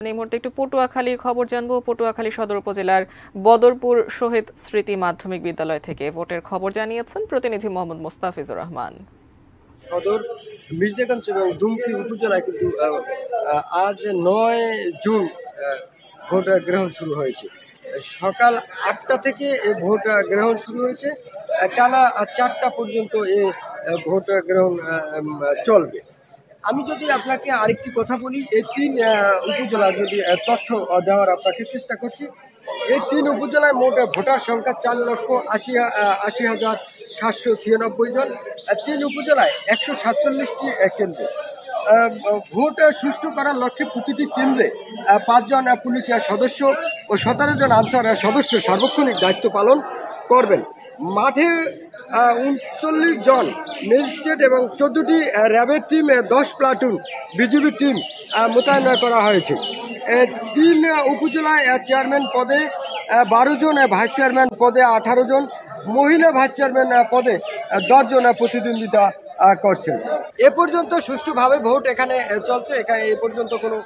এই মুহূর্তে একটু পটুয়াখালীর খবর জানবো। পটুয়াখালী সদর উপজেলার বদরপুর শহীদ স্মৃতি মাধ্যমিক বিদ্যালয় থেকে ভোটের খবর জানিয়েছেন প্রতিনিধি মোহাম্মদ মোস্তাফিজুর রহমান। সদর, মির্জাগঞ্জ এবং দুমকি উপজেলায় কিন্তু আজ ৯ জুন ভোট গ্রহণ শুরু হয়েছে। সকাল ৮টা থেকে এই ভোট গ্রহণ শুরু হয়েছে, টানা ৪টা পর্যন্ত এই ভোট গ্রহণ চলবে। আমি যদি আপনাকে আরেকটি কথা বলি, এই ৩ উপজেলার যদি তথ্য দেওয়ার আপনাকে চেষ্টা করছি। এই ৩ উপজেলায় মোট ভোটার সংখ্যা ৪,৮০,৭৯৬ জন। ৩ উপজেলায় ১৪৭টি কেন্দ্র। ভোট সুষ্ঠু করার লক্ষ্যে প্রতিটি কেন্দ্রে ৫ জন পুলিশ সদস্য ও ১৭ জন আনসার সদস্য সার্বক্ষণিক দায়িত্ব পালন করবেন। মাঠে ৩৯ জন ম্যাজিস্ট্রেট এবং ১৪টি র্যাবের টিম, ১০ প্লাটুন বিজিবি টিম মোতায়েন করা হয়েছে। ৩ উপজেলায় চেয়ারম্যান পদে ১২ জন, ভাইস চেয়ারম্যান পদে ১৮ জন, মহিলা ভাইস চেয়ারম্যান পদে ১০ জন প্রতিদ্বন্দ্বিতা করছেন। এ পর্যন্ত সুষ্ঠুভাবে ভোট এখানে চলছে। এ পর্যন্ত কোনো